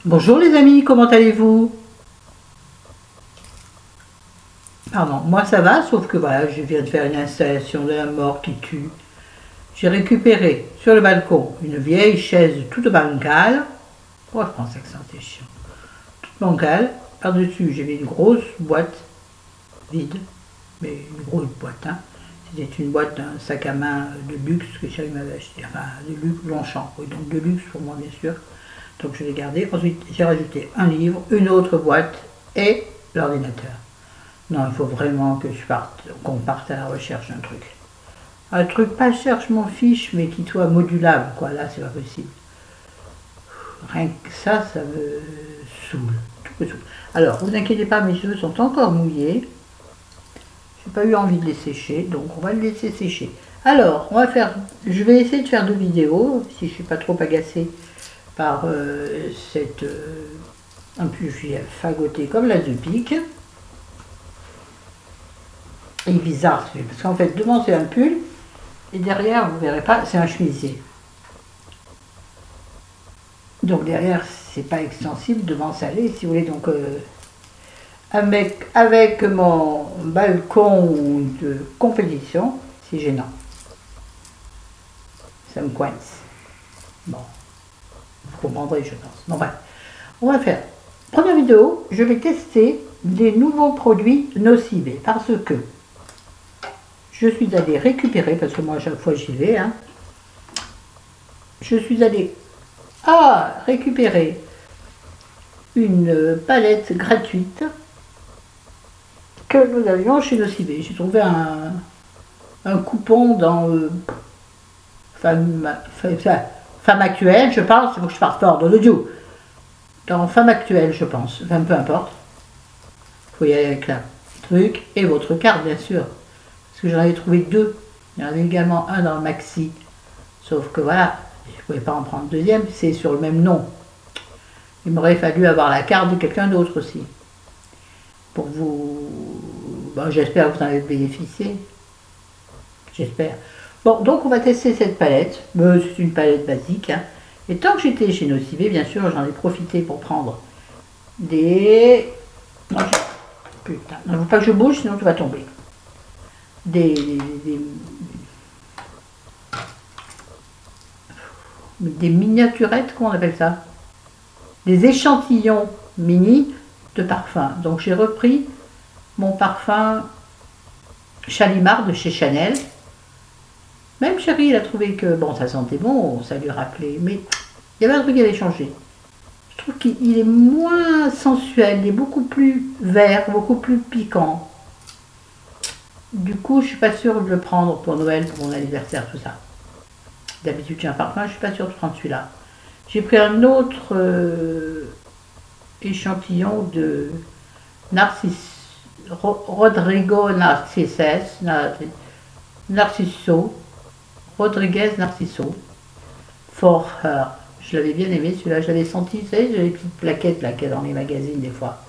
Bonjour les amis, comment allez-vous? Pardon, moi ça va, sauf que voilà, je viens de faire une installation de la mort qui tue. J'ai récupéré sur le balcon une vieille chaise toute bancale. Oh, je pensais que c'était chiant. Toute bancale. Par-dessus, j'ai mis une grosse boîte vide, mais une grosse boîte. Hein. C'était une boîte d'un sac à main de luxe que Chérie m'avait acheté. Enfin, de luxe, Longchamp, oui, donc de luxe pour moi, bien sûr. Donc je l'ai gardé. Ensuite, j'ai rajouté un livre, une autre boîte et l'ordinateur. Non, il faut vraiment que qu'on parte à la recherche d'un truc. Un truc pas cher, je m'en fiche, mais qui soit modulable, quoi. Là, c'est pas possible. Rien que ça me saoule. Tout me saoule. Alors, vous inquiétez pas, mes cheveux sont encore mouillés. J'ai pas eu envie de les sécher, donc on va le laisser sécher. Alors, je vais essayer de faire 2 vidéos, si je suis pas trop agacée par cette un peu fagotée comme la de pique. Il est bizarre celui parce qu'en fait devant c'est un pull et derrière vous verrez pas c'est un chemisier. Donc derrière c'est pas extensible, devant ça l'est si vous voulez. Donc avec mon balcon de compétition c'est gênant. Ça me coince. Bon, vous comprendrez je pense. Bon bref, on va faire. Première vidéo, je vais tester des nouveaux produits Nocibé parce que je suis allée récupérer, parce que moi à chaque fois j'y vais, hein, je suis allée récupérer une palette gratuite que nous avions chez Nocibé. J'ai trouvé un coupon dans Femme Actuelle, je pense, il faut que je parte fort dans l'audio. Dans Femme Actuelle, je pense, enfin peu importe. Il faut y aller avec la truc et votre carte, bien sûr. Parce que j'en avais trouvé 2. Il y en avait également un dans le Maxi. Sauf que voilà, je ne pouvais pas en prendre deuxième, c'est sur le même nom. Il m'aurait fallu avoir la carte de quelqu'un d'autre aussi. Pour vous. Bon, j'espère que vous en avez bénéficié. J'espère. Bon, donc on va tester cette palette. C'est une palette basique. Hein. Et tant que j'étais chez Nocibé, bien sûr, j'en ai profité pour prendre des. Non, putain, il ne faut pas que je bouge, sinon tu vas tomber. Des miniaturettes, comment on appelle ça? Des échantillons mini de parfum. Donc j'ai repris mon parfum Chalimard de chez Chanel. Même Chérie, il a trouvé que bon, ça sentait bon, ça lui rappelait, mais il y avait un truc qui avait changé. Je trouve qu'il est moins sensuel, il est beaucoup plus vert, beaucoup plus piquant. Du coup, je suis pas sûre de le prendre pour Noël, pour mon anniversaire, tout ça. D'habitude, j'ai un parfum, je suis pas sûre de prendre celui-là. J'ai pris un autre échantillon de Rodrigo Rodriguez Narciso For Her. Je l'avais bien aimé celui-là, je l'avais senti, vous savez, j'ai les petites plaquettes là qu'il y a dans les magazines des fois.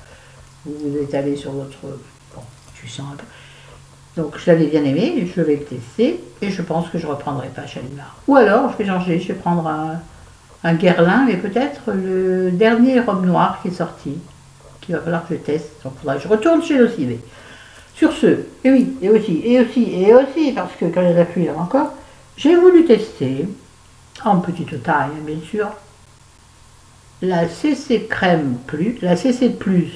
Vous êtes allé sur votre. Bon, tu sens un peu. Donc je l'avais bien aimé, je vais le tester et je pense que je ne reprendrai pas Chalimard. Ou alors je vais changer, je vais prendre un Guerlain, mais peut-être le dernier robe noire qui est sorti, qu'il va falloir que je teste. Donc il faudra que je retourne chez l'OCV. Sur ce, et oui, et aussi, parce que quand il y a la pluie là encore, j'ai voulu tester, en petite taille bien sûr, la CC Crème Plus, la CC Plus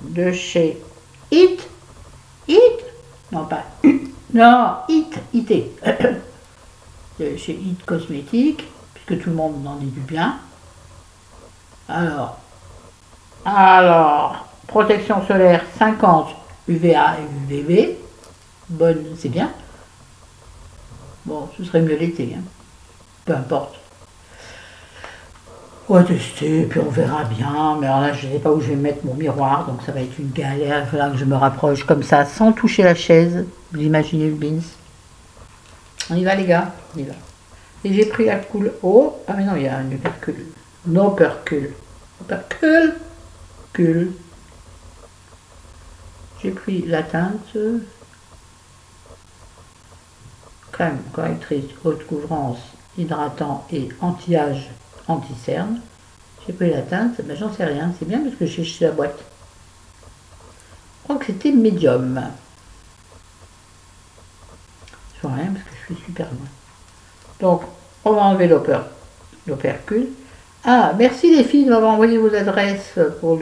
de chez It, non pas non, IT, de chez It Cosmétiques, puisque tout le monde en dit du bien. Alors, protection solaire 50 UVA et UVB, bonne, c'est bien. Bon, ce serait mieux l'été, hein. Peu importe. On va tester, puis on verra bien. Mais alors là, je ne sais pas où je vais mettre mon miroir, donc ça va être une galère. Il faudra que je me rapproche comme ça, sans toucher la chaise. Vous imaginez le beans. On y va, les gars, on y va. Et j'ai pris la coule haut. Ah, mais non, il y a un opercule. Non, opercule. Opercule. J'ai pris la teinte. Crème correctrice haute couvrance, hydratant et anti-âge, anti-cerne. J'ai pris la teinte, ben, j'en sais rien. C'est bien parce que j'ai chez la boîte. Je crois que c'était médium. Je vois rien parce que je suis super loin. Donc, on va enlever l'opercule. Ah, merci les filles de m'avoir envoyé vos adresses pour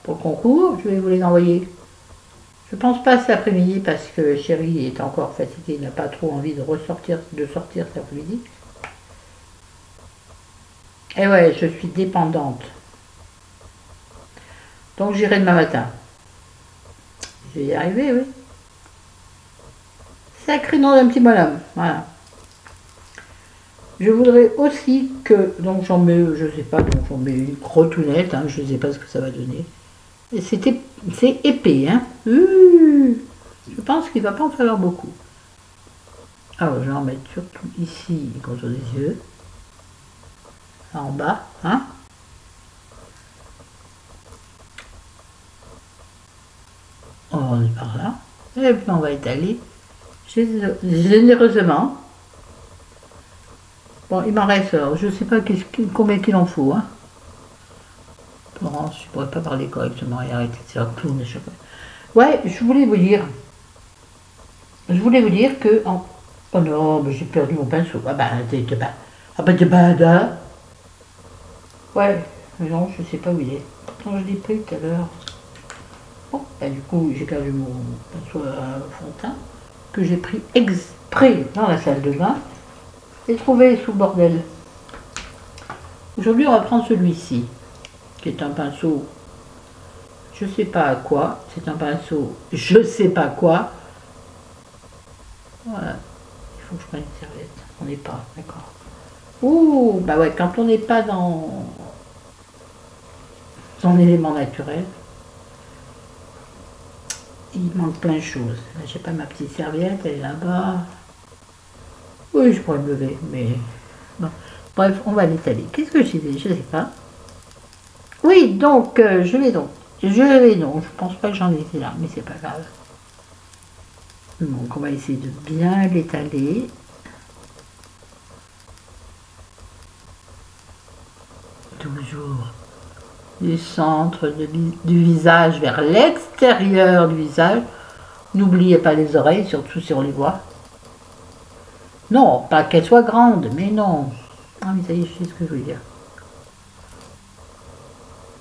pour le concours. Je vais vous les envoyer. Je pense pas cet après-midi parce que chérie est encore fatiguée, n'a pas trop envie de sortir cet après-midi. Et ouais, je suis dépendante. Donc j'irai demain matin. Je vais y arriver, oui. Sacré nom d'un petit bonhomme. Voilà. Je voudrais aussi que, donc j'en mets, je sais pas, donc j'en mets une crotounette, je ne sais pas ce que ça va donner. Et c'est épais, hein. Je pense qu'il ne va pas en falloir beaucoup. Alors je vais en mettre surtout ici, contre les yeux. Là en bas, hein. On va aller par là. Et puis on va étaler généreusement. Bon, il m'en reste, alors, je ne sais pas combien qu'il en faut. Hein. Florence, je ne pourrais pas parler correctement et arrêter de faire clown à chaque fois. Ouais, je voulais vous dire que... Oh non, mais j'ai perdu mon pinceau. Ah bah, ouais, mais non, je ne sais pas où il est. Pourtant, je l'ai pris tout à l'heure. Bon, bah, du coup, j'ai perdu mon pinceau à fond de teint que j'ai pris exprès dans la salle de bain. Et trouvé sous le bordel. Aujourd'hui, on va prendre celui-ci, qui est un pinceau, je sais pas à quoi. C'est un pinceau, je sais pas quoi. Voilà. Il faut que je prenne une serviette. On n'est pas, d'accord. Ouh, bah ouais, quand on n'est pas dans son élément naturel, il manque plein de choses. Là, j'ai pas ma petite serviette, elle est là-bas. Oui, je pourrais me lever, mais... Bon. Bref, on va l'étaler. Qu'est-ce que je disais? Je ne sais pas. Oui, donc, je vais donc. Je pense pas que j'en étais là, mais c'est pas grave. Donc, on va essayer de bien l'étaler. Toujours du centre du visage vers l'extérieur du visage. N'oubliez pas les oreilles, surtout si on les voit. Non, pas qu'elle soit grande, mais non. Ah mais ça y est, je sais ce que je veux dire.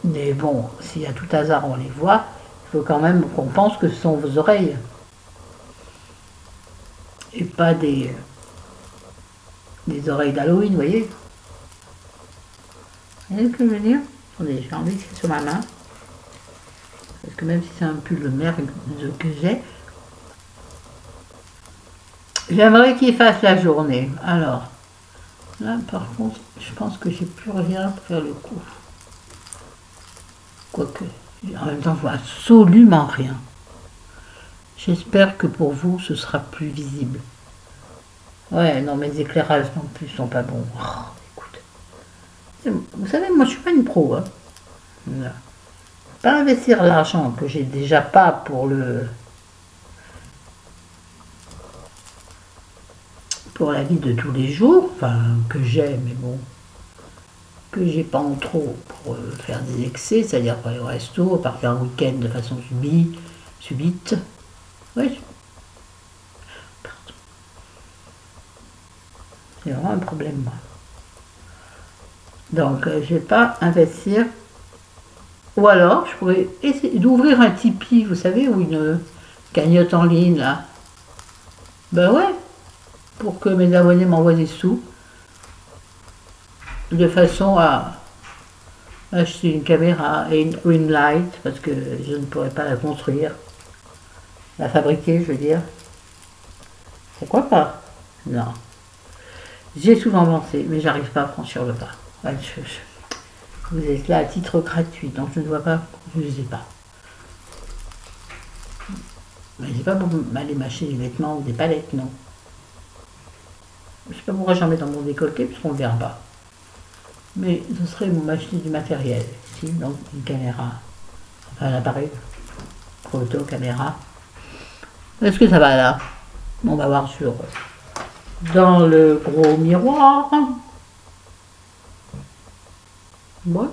Mais bon, si à tout hasard on les voit, il faut quand même qu'on pense que ce sont vos oreilles. Et pas des oreilles d'Halloween, vous voyez. Vous voyez ce que je veux dire? Attendez, je vais enlever ça sur ma main. Parce que même si c'est un pull merde que j'ai, j'aimerais qu'il fasse la journée. Alors, là par contre, je pense que j'ai plus rien pour faire le coup. Quoique, en même temps, je vois absolument rien. J'espère que pour vous, ce sera plus visible. Ouais, non, mes éclairages non plus sont pas bons. Oh, écoute. Vous savez, moi, je suis pas une pro. Hein. Pas investir l'argent que j'ai déjà pas pour la vie de tous les jours, enfin, que j'ai, mais bon, que j'ai pas en trop pour faire des excès, c'est-à-dire pour aller au resto, partir un week-end de façon subite. Oui. Pardon. C'est vraiment un problème, moi. Donc, je vais pas investir. Ou alors, je pourrais essayer d'ouvrir un Tipeee, vous savez, ou une cagnotte en ligne, là. Ben ouais, pour que mes abonnés m'envoient des sous. De façon à acheter une caméra et une ring light, parce que je ne pourrais pas la construire. La fabriquer, je veux dire. Pourquoi pas? Non. J'ai souvent pensé, mais j'arrive pas à franchir le pas. Ouais, vous êtes là à titre gratuit, donc je ne vois pas, je ne sais pas. Mais c'est pas pour aller m'acheter des vêtements ou des palettes, non. Je sais pas pourquoi j'en mets dans mon décolleté, puisqu'on ne le verra pas. Mais ce serait m'acheter du matériel, ici, donc une caméra, enfin un appareil, photo, caméra. Est-ce que ça va là? On va voir dans le gros miroir. Bon.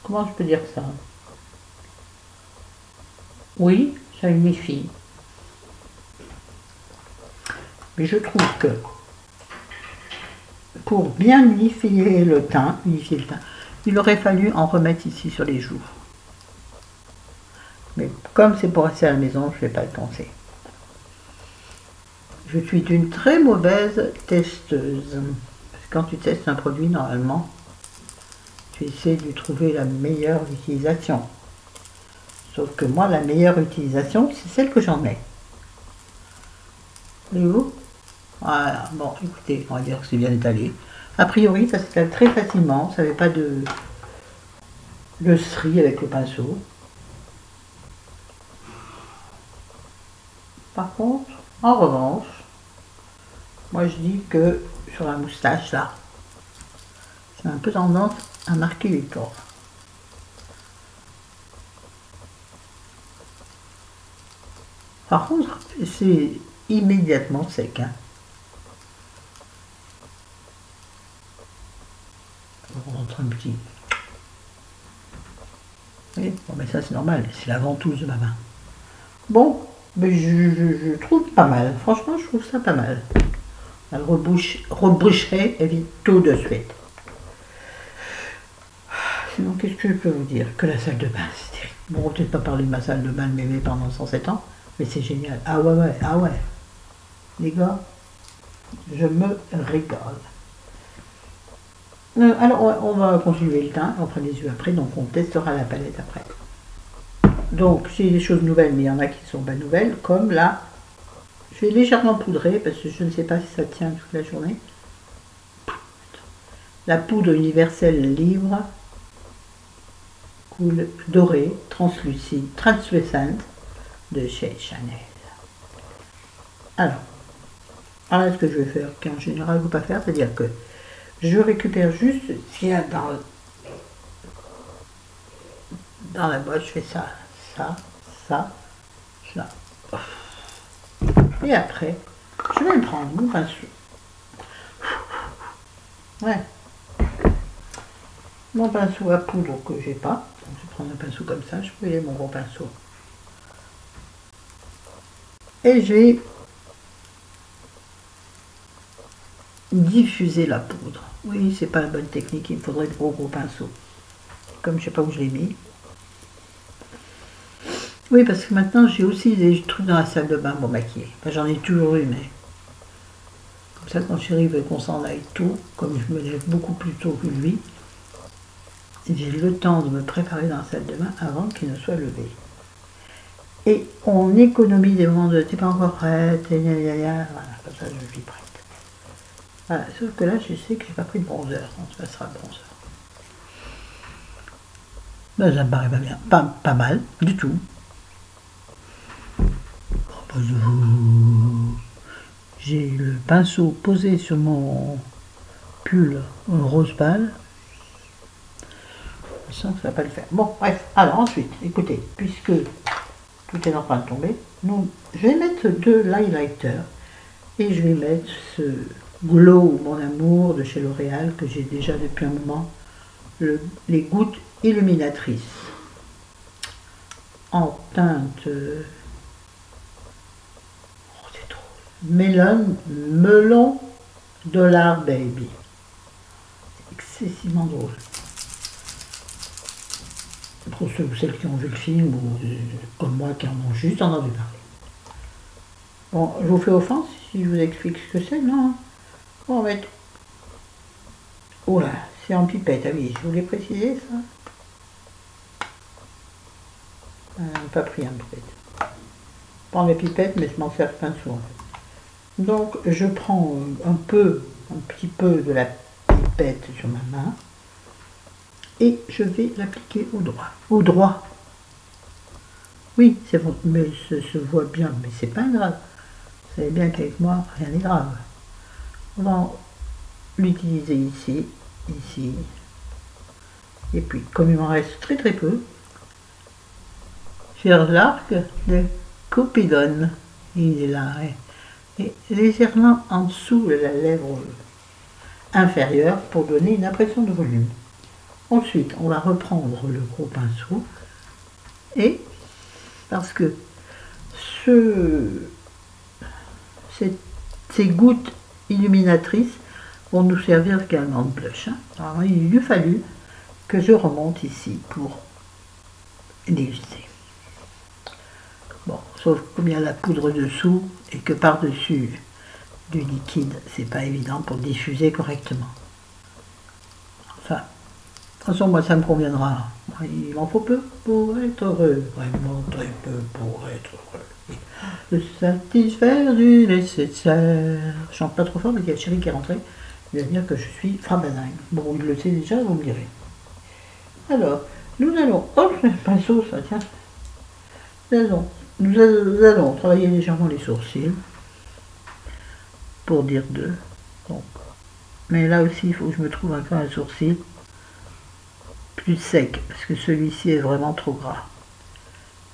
Comment je peux dire ça? Oui, ça unifie. Mais je trouve que pour bien unifier le teint, il aurait fallu en remettre ici sur les joues. Mais comme c'est pour rester à la maison, je ne vais pas le penser. Je suis une très mauvaise testeuse. Parce que quand tu testes un produit, normalement, tu essaies de trouver la meilleure utilisation. Sauf que moi, la meilleure utilisation, c'est celle que j'en ai. Et vous? Voilà, bon, écoutez, on va dire que c'est bien étalé. A priori, ça s'étale très facilement, ça n'avait pas de strie avec le pinceau. Par contre, en revanche, moi je dis que sur la moustache là, j'ai un peu tendance à marquer les pores. Par contre, c'est immédiatement sec. Hein. On rentre un petit. Oui, bon, mais ça c'est normal, c'est la ventouse de ma main. Bon, mais je trouve pas mal. Franchement, je trouve ça pas mal. Elle reboucherait tout de suite. Sinon, qu'est-ce que je peux vous dire? Que la salle de bain, c'est terrible. Bon, on va peut-être pas parler de ma salle de bain de mémé pendant 107 ans, mais c'est génial. Ah ouais, ah ouais. Les gars, je me régale. Alors, on va continuer le teint, on fera les yeux après, donc on testera la palette après. Donc, c'est des choses nouvelles, mais il y en a qui ne sont pas nouvelles, comme là, je vais légèrement poudrer, parce que je ne sais pas si ça tient toute la journée. La poudre universelle livre, cool, dorée, translucente, de chez Chanel. Alors, ce que je vais faire, qu'en général, il ne faut pas faire, c'est-à-dire que je récupère juste ce qu'il y a dans la boîte, je fais ça, ça. Et après, je vais me prendre mon pinceau. Ouais. Mon pinceau à poudre que j'ai pas. Donc, je vais prendre un pinceau comme ça, je peux y aller mon gros pinceau. Et je vais diffuser la poudre. Oui, c'est pas la bonne technique, il me faudrait de gros pinceaux. Comme je sais pas où je l'ai mis. Oui, parce que maintenant j'ai aussi des trucs dans la salle de bain pour maquiller. Enfin, j'en ai toujours eu, mais comme ça, quand j'arrive et qu'on s'en aille tôt, comme je me lève beaucoup plus tôt que lui, j'ai le temps de me préparer dans la salle de bain avant qu'il ne soit levé. Et on économise des moments de t'es pas encore prête, et voilà, comme ça je suis prête. Voilà, sauf que là je sais que j'ai pas pris de bronzer, donc ça sera le bronzer. Ben, ça me paraît pas bien, pas mal, du tout. J'ai le pinceau posé sur mon pull rose pâle. Je sens que ça va pas le faire. Bon, bref. Alors ensuite, écoutez, puisque tout est en train de tomber, je vais mettre de l'highlighter et je vais mettre ce Glow Mon Amour de chez L'Oréal que j'ai déjà depuis un moment, les gouttes illuminatrices en teinte melon dollar baby. C'est excessivement drôle. Pour ceux ou celles qui ont vu le film ou comme moi qui en ont juste entendu parler. Bon, je vous fais offense si je vous explique ce que c'est, non? On va mettre. Oh là, c'est en pipette, ah oui, je voulais préciser ça. Pas pris en pipette. Prends les pipettes, mais je m'en sers pinceau en fait. Donc je prends un petit peu de la pipette sur ma main et je vais l'appliquer au droit. Au droit. Oui, c'est bon, mais se voit bien, mais c'est pas grave. Vous savez bien qu'avec moi, rien n'est grave. On va l'utiliser ici, et puis comme il m'en reste très peu, sur l'arc de Cupidon, il est là, et légèrement en dessous de la lèvre inférieure pour donner une impression de volume. Ensuite, on va reprendre le gros pinceau et parce que ces gouttes illuminatrices vont nous servir également de blush. Alors, il lui fallu que je remonte ici pour l'illustrer. Bon, sauf comme il y a la poudre dessous et que par-dessus du liquide, c'est pas évident pour diffuser correctement. Enfin, de toute façon, moi, ça me conviendra. Il m'en faut peu pour être heureux, vraiment très peu pour être heureux. Se satisfaire du nécessaire. Je chante pas trop fort, mais il y a Chéri qui est rentré. Il va dire que je suis frabadingue. Bon, il le sait déjà, vous me direz. Alors, nous allons... Oh, le pinceau, ça, tiens. Nous allons travailler légèrement les sourcils. Pour dire deux. Donc, mais là aussi, il faut que je me trouve encore un sourcil plus sec, parce que celui-ci est vraiment trop gras.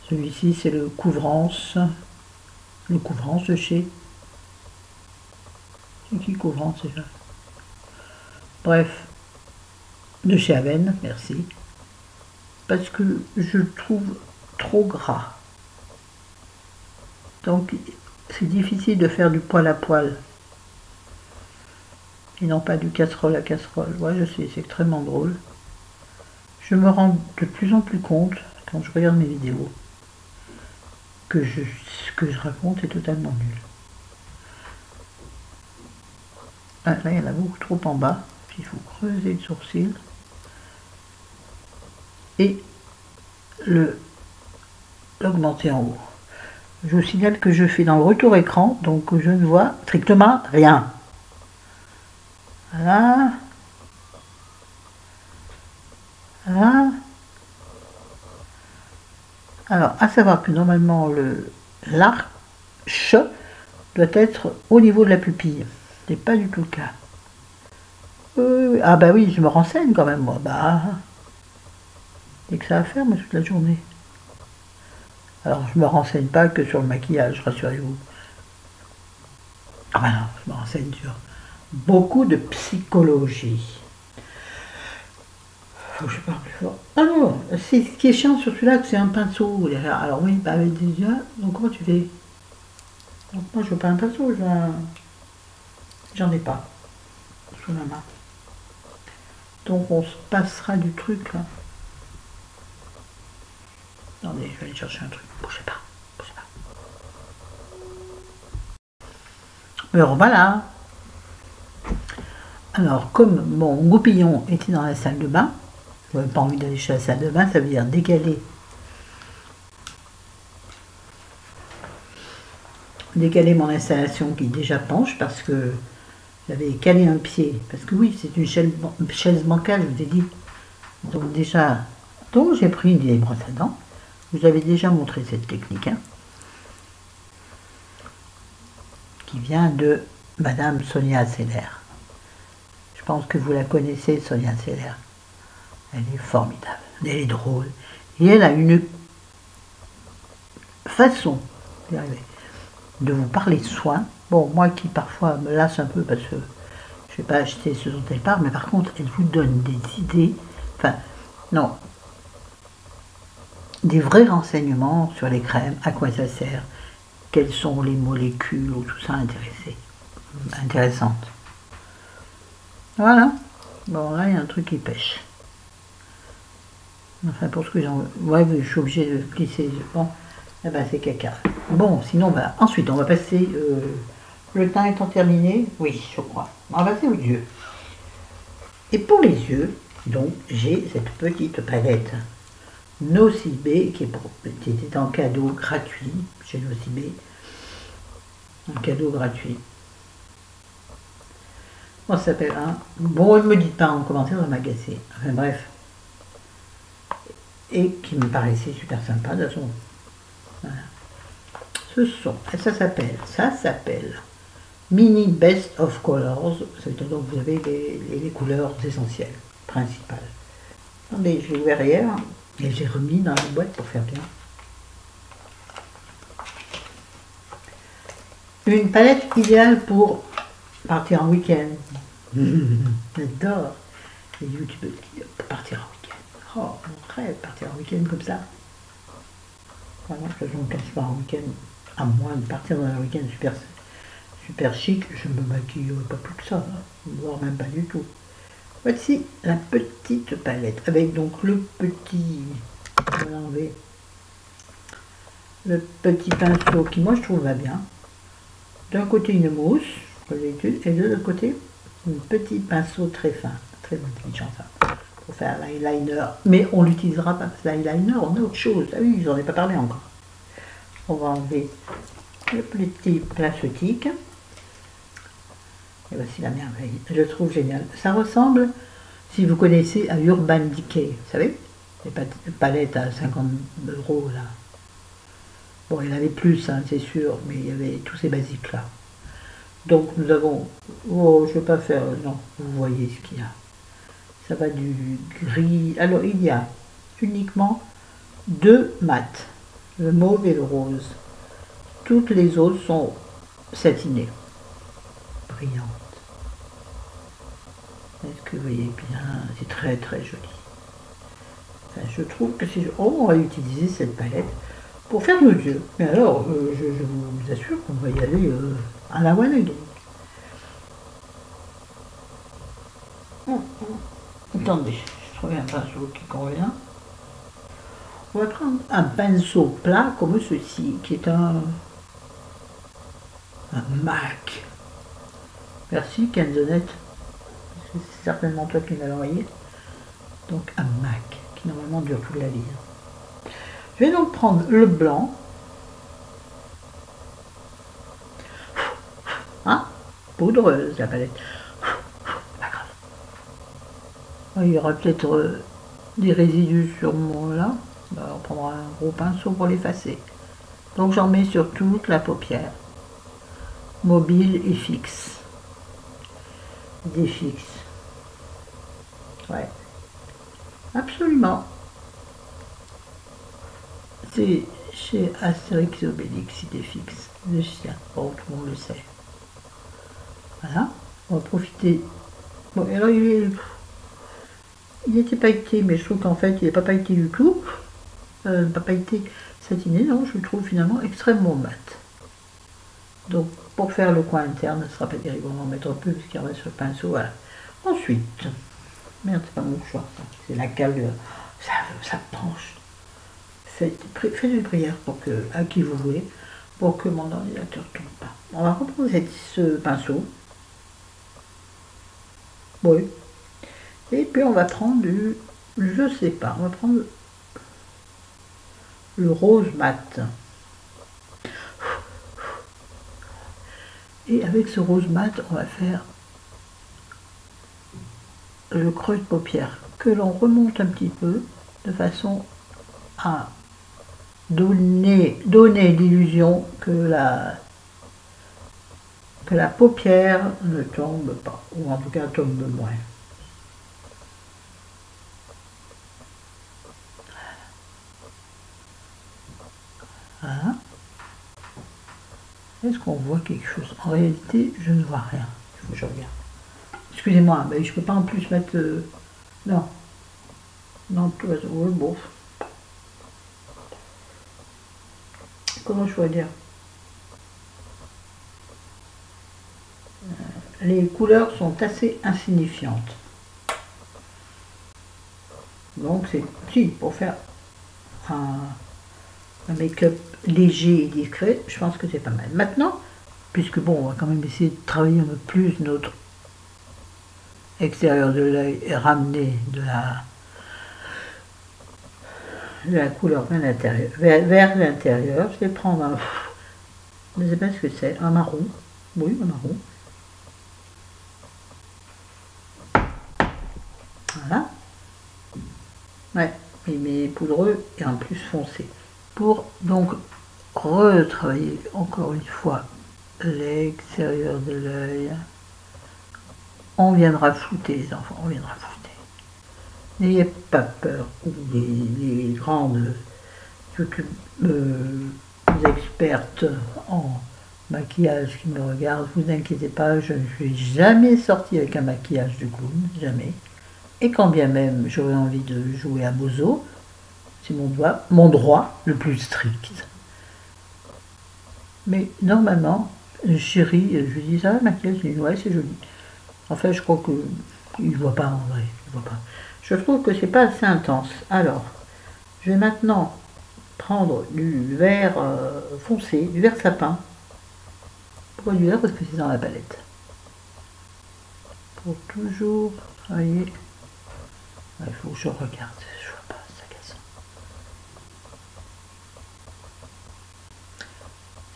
Celui-ci, c'est le couvrance de chez... C'est qui couvrance déjà? Bref, de chez Aven, merci. Parce que je le trouve trop gras. Donc, c'est difficile de faire du poil à poil. Et non pas du casserole à casserole. Ouais, je sais, c'est extrêmement drôle. Je me rends de plus en plus compte, quand je regarde mes vidéos, que ce que je raconte est totalement nul. Ah, là, il y en a beaucoup trop en bas. Puis il faut creuser le sourcil. Et l'augmenter en haut. Je vous signale que je fais dans le retour écran, donc je ne vois strictement rien. Voilà. Voilà. Alors, à savoir que normalement, l'arche doit être au niveau de la pupille. Ce n'est pas du tout le cas. Ah bah oui, je me renseigne quand même, moi. Bah, et que ça à faire, moi, toute la journée. Alors, je me renseigne pas que sur le maquillage, rassurez-vous. Ah bah non, je me renseigne sur beaucoup de psychologie. Faut que je parle plus fort. Ah non, c'est ce qui est chiant sur celui-là, que c'est un pinceau derrière. Alors oui, bah avec des yeux, donc comment tu fais? Donc moi je veux pas un pinceau, j'en ai pas sous la main. Donc on se passera du truc là. Attendez, je vais aller chercher un truc. Bougez pas, bougez pas. Alors voilà. Alors comme mon goupillon était dans la salle de bain, je n'avais pas envie d'aller chez la salle de bain, ça veut dire décaler mon installation qui déjà penche parce que j'avais calé un pied. Parce que oui, c'est une chaise bancale, je vous ai dit. Donc déjà, j'ai pris une vieille brosse à dents. Je vous avais déjà montré cette technique, hein, qui vient de Madame Sonia Seller. Je pense que vous la connaissez, Sonia Seller. Elle est formidable, elle est drôle. Et elle a une façon de vous parler de soin. Bon, moi qui parfois me lasse un peu parce que je ne vais pas acheter ce dont elle parle, mais par contre, elle vous donne des idées, enfin, non, des vrais renseignements sur les crèmes, à quoi ça sert, quelles sont les molécules, ou tout ça intéressante. Voilà. Bon, là, il y a un truc qui pêche. Enfin, pour ce que j'en... Ouais, je suis obligée de glisser. Bon, eh ben, c'est caca. Bon, sinon, bah, ensuite, on va passer... le teint étant terminé, oui, je crois. On va passer aux yeux. Et pour les yeux, donc, j'ai cette petite palette Nocibé qui était en cadeau gratuit chez Nocibé. Un cadeau gratuit. On s'appelle un... Bon, ne me dites pas en commentaire, ça m'a agacé. Enfin bref. Et qui me paraissait super sympa de toute façon. Voilà. Ça s'appelle Mini Best of Colors. Ça veut dire donc vous avez les couleurs essentielles, principales. Attendez, je l'ai ouvert hier et j'ai remis dans la boîte pour faire bien. Une palette idéale pour partir en week-end, J'adore les youtubeurs qui partir en week-end. Oh, mon rêve, partir en week-end comme ça. Vraiment, je ne pense pas en week-end, à moins de partir dans un week-end super chic, je me maquille pas plus que ça, hein, voire même pas du tout. Voici la petite palette, avec donc le petit, on va enlever le petit pinceau qui, moi, je trouve va bien. D'un côté, une mousse, comme d'habitude, et de l'autre côté, un petit pinceau très fin, très intelligent, ça, pour faire l'eyeliner. Mais on l'utilisera pas, parce que l'eyeliner, on a autre chose. Ah oui, j'en ai pas parlé encore. On va enlever le petit plastique. Et voici la merveille. Je le trouve génial. Ça ressemble, si vous connaissez, à Urban Decay. Vous savez, les palettes à 50 € là. Bon, il y en avait plus, hein, c'est sûr, mais il y avait tous ces basiques là. Donc nous avons, oh, je ne vais pas faire, non, vous voyez ce qu'il y a. Ça va du gris. Alors il y a uniquement 2 mats, le mauve et le rose. Toutes les autres sont satinées, brillantes. Est-ce que vous voyez bien? C'est très très joli. Enfin, je trouve que c'est... Oh, on va utiliser cette palette pour faire nos yeux. Mais alors, je vous assure qu'on va y aller à la one again. Attendez, je trouve un pinceau qui convient. On va prendre un pinceau plat comme ceci, qui est un MAC. Merci Kenzonette. C'est certainement toi qui me l'as envoyé. Donc un MAC, qui normalement dure toute la vie. Je vais donc prendre le blanc. Hein? Poudreuse la palette. Pas grave. Il y aura peut-être des résidus sur mon là. On prendra un gros pinceau pour l'effacer. Donc j'en mets sur toute la paupière. Mobile et fixe. Des fixes. Ouais. Absolument. C'est chez Astérix et Obélix, idée fixe. Le chien. Bon, tout le monde le sait. Voilà. On va profiter. Bon, alors il était pailleté, mais je trouve qu'en fait, il n'est pas pailleté du tout. Pas pailleté satiné, non, je le trouve finalement extrêmement mat. Donc, pour faire le coin interne, ce ne sera pas terrible. On va en mettre un peu, puisqu'il reste sur le pinceau. Voilà. Ensuite, merde, c'est pas mon choix, c'est la cale, ça penche. Faites une prière pour que, à qui vous voulez, pour que mon ordinateur ne tombe pas. On va reprendre ce pinceau. Oui. Et puis on va prendre du, je sais pas, on va prendre le rose mat. Et avec ce rose mat, on va faire le creux de paupière que l'on remonte un petit peu de façon à donner l'illusion que la paupière ne tombe pas, ou en tout cas tombe moins. Voilà. Est-ce qu'on voit quelque chose? En réalité, je ne vois rien. Il faut que je regarde. Excusez-moi, mais je ne peux pas en plus mettre... non. Non, tout va... Oui, bon. Comment je pourrais dire? Les couleurs sont assez insignifiantes. Donc c'est... Si, pour faire un make-up léger et discret, je pense que c'est pas mal. Maintenant, puisque bon, on va quand même essayer de travailler un peu plus notre extérieur de l'œil et ramener de la couleur vers l'intérieur, je vais prendre un... Je ne sais pas ce que c'est, un marron. Oui, un marron. Voilà. Ouais, il est poudreux et en plus foncé. Pour donc retravailler encore une fois l'extérieur de l'œil. On viendra flouter les enfants, on viendra flouter. N'ayez pas peur, les grandes expertes en maquillage qui me regarde, vous inquiétez pas, je ne suis jamais sortie avec un maquillage de clown, jamais. Et quand bien même j'aurais envie de jouer à Bozo, c'est mon droit le plus strict. Mais normalement, chérie, je lui dis ça, le maquillage, il dit ouais, c'est joli. En fait, je crois que il ne voit pas en vrai, il voit pas. Je trouve que c'est pas assez intense. Alors, je vais maintenant prendre du vert foncé, du vert sapin. Pourquoi du vert? Parce que c'est dans la palette. Pour toujours travailler. Il faut que je regarde, je vois pas, c'est agaçant.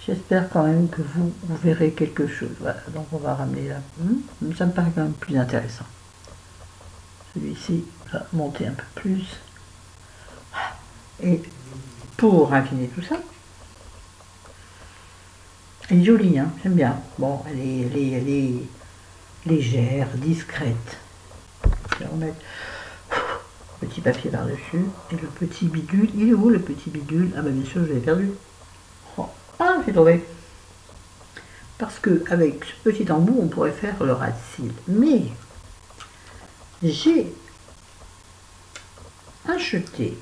J'espère quand même que vous verrez quelque chose. Voilà, donc on va ramener là. Ça me paraît quand même plus intéressant. Celui-ci va monter un peu plus. Et pour raffiner tout ça, elle est jolie, hein, j'aime bien. Bon, elle est légère, discrète. Je vais remettre le petit papier par-dessus. Et le petit bidule, il est où le petit bidule? Ah bah bien sûr, je l'ai perdu. Oh. Ah, j'ai trouvé. Parce que avec ce petit embout, on pourrait faire le ras de cils. Mais j'ai acheté,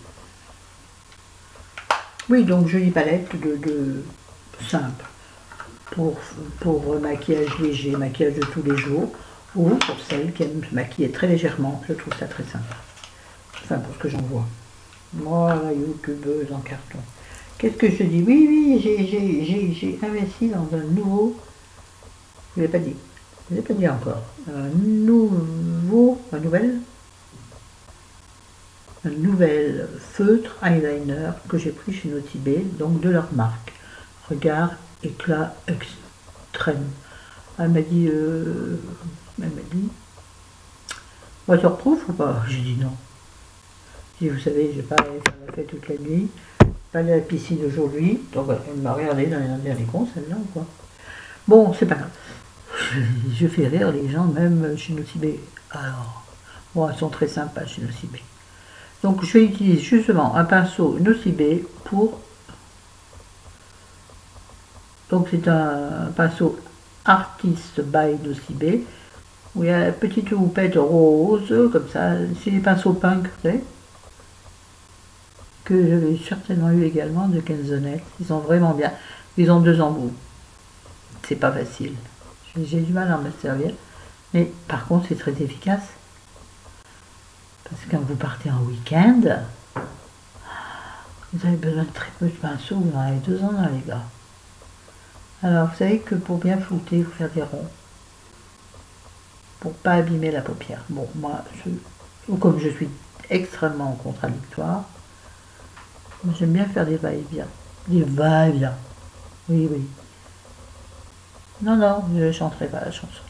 oui, donc jolie palette de simple pour maquillage léger, maquillage de tous les jours, ou pour celles qui aiment se maquiller très légèrement. Je trouve ça très sympa. Enfin, pour ce que j'en vois. Moi, la youtubeuse en carton. Qu'est-ce que je dis? Oui, j'ai investi dans un nouveau. Je ne l'ai pas dit. Je ne l'ai pas dit encore. Un nouvel feutre eyeliner que j'ai pris chez Notibé, donc de leur marque. Regard éclat extrême. Elle m'a dit, waterproof ou pas? J'ai dit non. Si vous savez, j'ai pas allé faire la fête toute la nuit, pas aller à la piscine aujourd'hui, donc elle m'a regardé dans les derniers cons, celle-là ou quoi. Bon, c'est pas grave. Je fais rire les gens, même chez Notibé. Alors, bon, elles sont très sympas chez Notibé. Donc je vais utiliser justement un pinceau Nocibé pour... Donc c'est un pinceau Artist by Nocibé, où il y a une petite houppette rose, comme ça. C'est des pinceaux punk, vous savez, que j'avais certainement eu également de Kenzonet. Ils sont vraiment bien. Ils ont 2 embouts. C'est pas facile. J'ai du mal à me servir. Mais par contre, c'est très efficace. Parce que quand vous partez en week-end, vous avez besoin de très peu de pinceaux, vous en avez 2 ans dans les gars. Alors vous savez que pour bien flouter, il faut faire des ronds. Pour pas abîmer la paupière. Bon, moi, comme je suis extrêmement contradictoire, j'aime bien faire des va-et-vient. Des va-et-vient. Oui, oui. Non, je ne chanterai pas la chanson.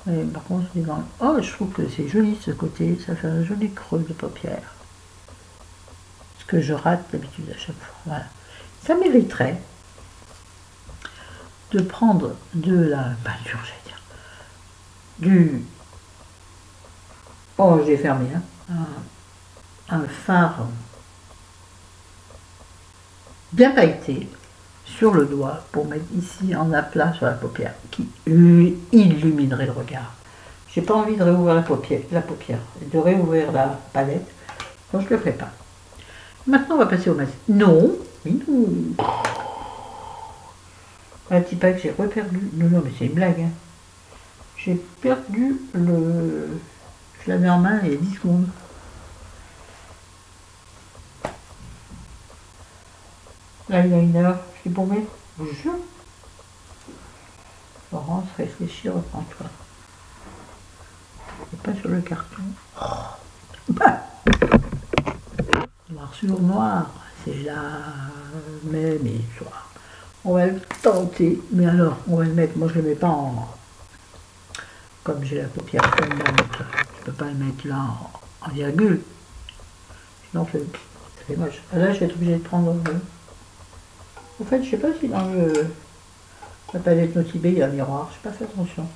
Mais par contre, je dis dans... Oh, je trouve que c'est joli ce côté, ça fait un joli creux de paupière. Ce que je rate d'habitude à chaque fois. Voilà. Ça mériterait de prendre de la peinture, j'allais dire. Oh, j'ai fermé, hein. Un fard bien pailleté sur le doigt pour mettre ici en aplat sur la paupière qui illuminerait le regard. J'ai pas envie de réouvrir la paupière et de réouvrir la palette, donc je le ferai pas. Maintenant on va passer au masque. Non, oui, non. Un petit pack, j'ai reperdu. Non, mais c'est une blague. Hein. J'ai perdu le. Je l'avais en main il y a 10 secondes. L'eyeliner, je l'ai paumé. Je vous jure. Florence, réfléchis, reprends-toi. C'est pas sur le carton. Bah. Noir sur noir, c'est la même histoire. On va le tenter, mais alors, on va le mettre, moi je le mets pas en... Comme j'ai la paupière tombante, je peux pas le mettre là en virgule. Sinon, ça fait moche. Là, je vais être obligée de prendre... En fait, je sais pas si dans la palette Notibé, il y a un miroir. Je n'ai pas fait attention.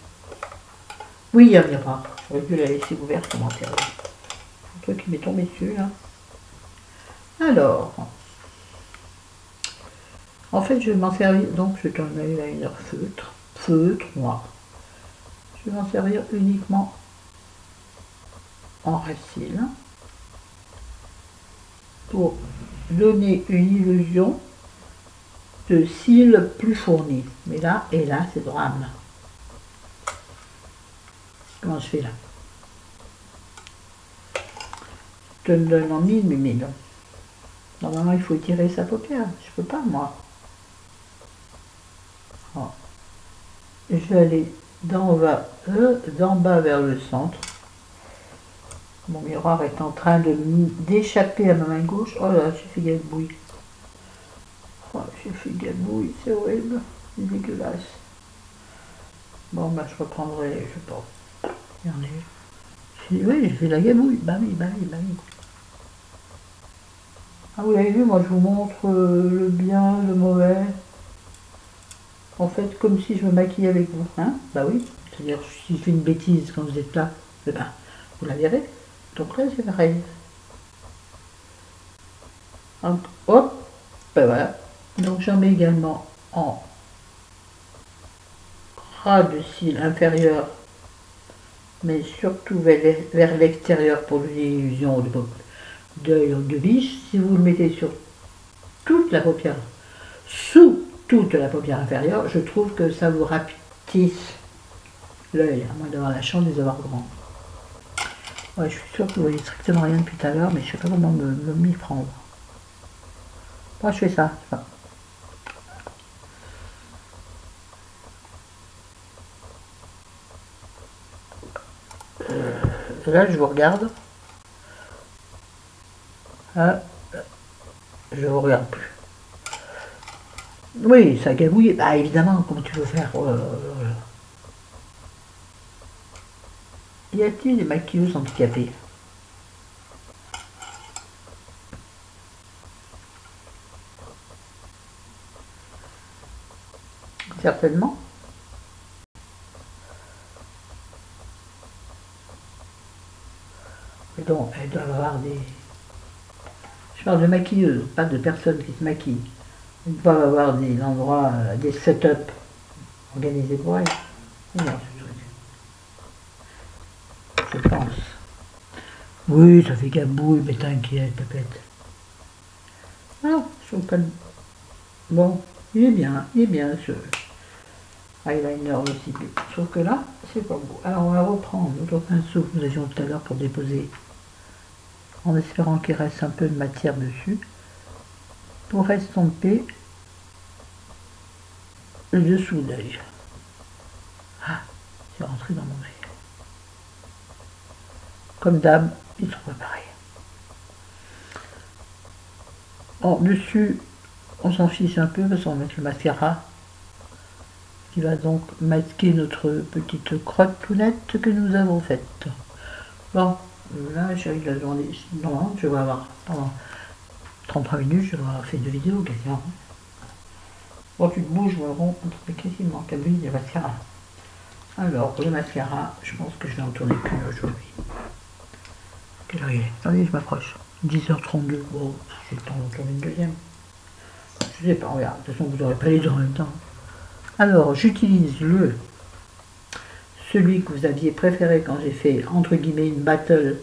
Oui, il y a un miroir. J'aurais dû la laisser ouverte pour m'enterrer. Un truc qui m'est tombé dessus, là. Alors, En fait, je vais m'en servir, donc c'est un eyeliner feutre noir. Je vais m'en servir uniquement en racine pour donner une illusion de cils plus fournis. Mais là, et là, c'est drame. Comment je fais là? Je te le donne en mille, mais non. Normalement, il faut étirer sa paupière. Je peux pas, moi. Oh. Je vais aller d'en bas vers le centre. Mon miroir est en train d'échapper à ma main gauche. Oh là, j'ai fait gabouille. Oh, j'ai fait gabouille, c'est horrible. C'est dégueulasse. Bon, bah, je reprendrai, je sais pas. Regardez. Oui, j'ai fait la gabouille. Bah oui. Ah, vous l'avez vu, moi, je vous montre le bien, le mauvais. En fait, comme si je me maquillais avec vous. Hein? Bah oui. C'est-à-dire, si je fais une bêtise quand vous êtes là, eh ben, vous la verrez. Donc là, c'est pareil. Donc, hop, ben voilà. Donc j'en mets également en ras de cils inférieur, mais surtout vers l'extérieur pour l'illusion d'œil ou de biche. Si vous le mettez sur toute la paupière, sous toute la paupière inférieure, je trouve que ça vous rapetisse l'œil, à moins d'avoir la chance de les avoir grands. Ouais, je suis sûre que vous voyez strictement rien depuis tout à l'heure, mais je ne sais pas comment m'y prendre. Moi, je fais ça. Là, je vous regarde. Ah, je vous regarde plus. Oui, ça gabouille. Bah, évidemment, comment tu veux faire? Y a-t-il des maquilleuses handicapées? Certainement. Et donc, elles doivent avoir des... Je parle de maquilleuses, pas de personnes qui se maquillent. Elles doivent avoir des endroits, des setups organisés pour elles. Non, je pense. Oui, ça fait gabouille, mais t'inquiète, pépette. Ah, je trouve pas... Bon, il est bien ce eyeliner aussi. Sauf que là, c'est pas beau. Alors on va reprendre notre pinceau que nous avions tout à l'heure pour déposer, en espérant qu'il reste un peu de matière dessus, pour estomper le dessous d'œil. Ah, c'est rentré dans mon œil. Comme d'hab, il se trouve pareil. En dessus, on s'en fiche un peu parce qu'on va mettre le mascara qui va donc masquer notre petite crotte tout nette que nous avons faite. Bon, là j'ai eu la journée. Non, je vais avoir pendant 33 minutes, je vais avoir fait 2 vidéos quasiment. Bon, tu te bouges, quasiment qu'à lui, le mascara. Alors, le mascara, je pense que je vais en tourner plus aujourd'hui. Quelle heure il est? Attendez, je m'approche. 10h32. Bon, j'ai le temps d'en tourner une deuxième. Je sais pas, regarde, de toute façon, vous n'aurez pas les deux en même temps. Alors, j'utilise celui que vous aviez préféré quand j'ai fait, entre guillemets, une battle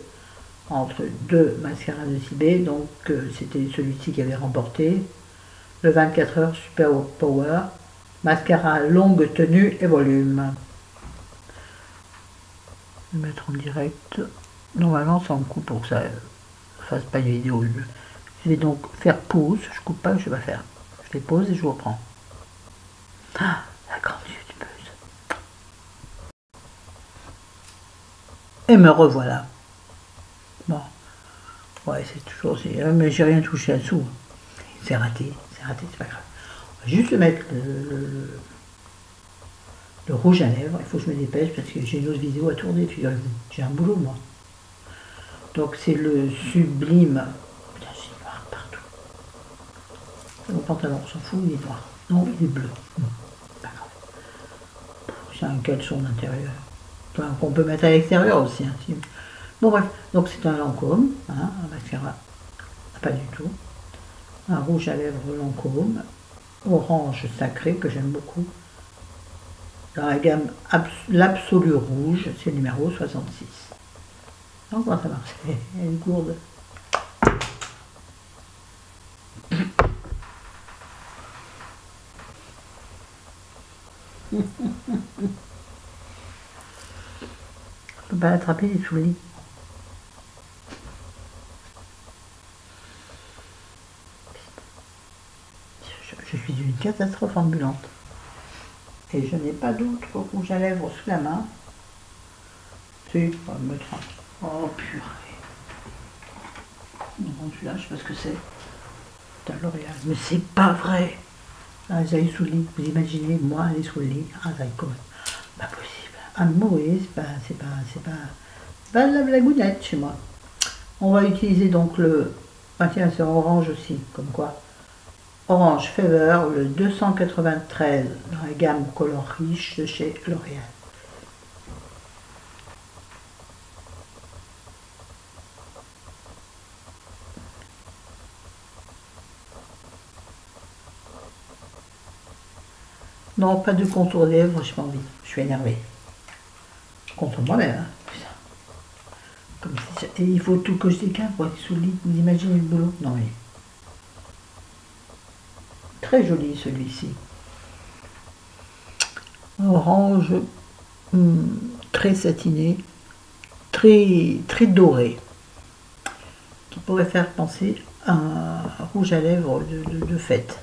entre deux mascaras de CB. Donc, c'était celui-ci qui avait remporté. Le 24 heures Super Power. Mascara longue tenue et volume. Je vais mettre en direct. Normalement, ça en coupe pour que ça ne fasse pas une vidéo. Je vais donc faire pause. Je coupe pas, je vais pas faire. Je fais pause et je vous reprends. Ah, la grande youtubeuse. Et me revoilà. Bon. Ouais, c'est toujours... Mais j'ai rien touché en dessous. C'est raté, c'est pas grave. On va juste mettre le rouge à lèvres. Il faut que je me dépêche parce que j'ai une autre vidéo à tourner. J'ai un boulot, moi. Donc c'est le Sublime. Putain, c'est noir partout. Mon pantalon, on s'en fout, il est noir. Non, il est bleu. Pas grave. C'est un caleçon d'intérieur. Enfin, qu'on peut mettre à l'extérieur aussi. Hein, si... Bon bref, donc c'est un Lancôme, hein, un mascara, pas du tout. Un rouge à lèvres Lancôme. orange sacré que j'aime beaucoup. Dans la gamme l'Absolu Rouge, c'est le numéro 66. Donc comment ça marche? Elle est gourde. Je peux pas l'attraper, il est sous le lit. Je suis une catastrophe ambulante. Et je n'ai pas d'autre rouge à lèvres sous la main. Si, on va me mettre un. Oh purée. Non, celui-là, je sais pas ce que c'est. C'est un L'Oréal. Mais c'est pas vrai. Ah, j'allais sous le lit. Vous imaginez, moi, aller sous le lit. Ah, ça commence. Pas possible. Ah, mourir, c'est pas de la blagounette chez moi. On va utiliser donc le. Ah tiens, c'est orange aussi, comme quoi. Orange Fever, le 293 dans la gamme Color Riche de chez L'Oréal. Non, pas de contour des lèvres, j'ai pas envie. Je suis énervée. Contre moi-même. Hein. Comme si et il faut tout que je décale pour être sous le lit. Vous imaginez le boulot? Non, mais. Très joli celui-ci. Orange, très satiné, très doré. Qui pourrait faire penser à un rouge à lèvres de fête.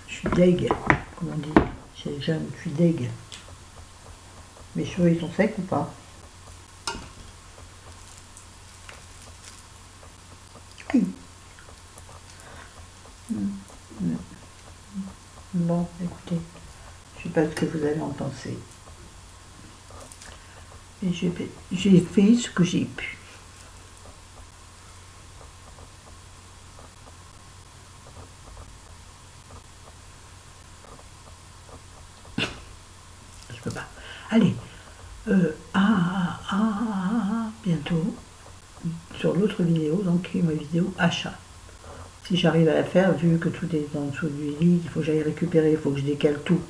Je suis deg, comme on dit. Chez jeune, je suis deg. Mes cheveux, ils sont secs ou pas? Oui. Bon, écoutez, je ne sais pas ce que vous allez en penser. Et j'ai fait ce que j'ai pu. Je peux pas. Allez, bientôt, sur l'autre vidéo, donc ma vidéo achat. Si j'arrive à la faire, vu que tout est en dessous du lit, il faut que j'aille récupérer, il faut que je décale tout.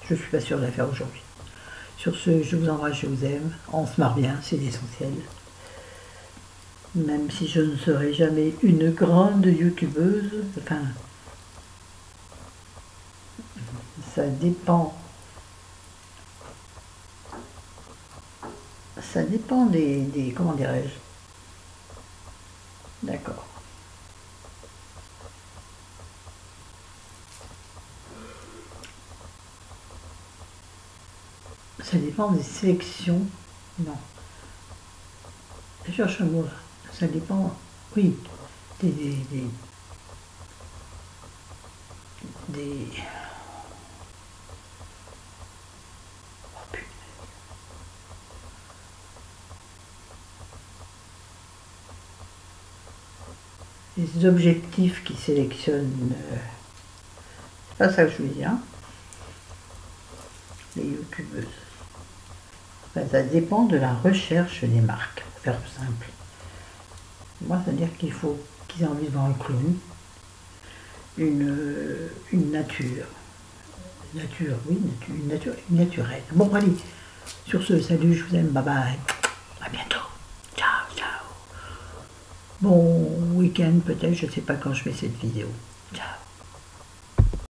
Je ne suis pas sûre de la faire aujourd'hui. Sur ce, je vous embrasse, je vous aime. On se marre bien, c'est l'essentiel. Même si je ne serai jamais une grande youtubeuse, enfin, ça dépend. Ça dépend des comment dirais-je? D'accord. Ça dépend des sélections. Non. Je cherche un mot là. Ça dépend, oui, des oh, putain. Les objectifs qui sélectionnent. C'est pas ça que je veux dire. Les youtubeuses. Enfin, ça dépend de la recherche des marques, pour faire simple. Moi, ça veut dire qu'il faut qu'ils aient envie de voir un clown, une nature. Nature, oui, une nature naturelle. Bon, allez, sur ce, salut, je vous aime, bye bye. À bientôt. Ciao, ciao. Bon week-end peut-être, je ne sais pas quand je fais cette vidéo.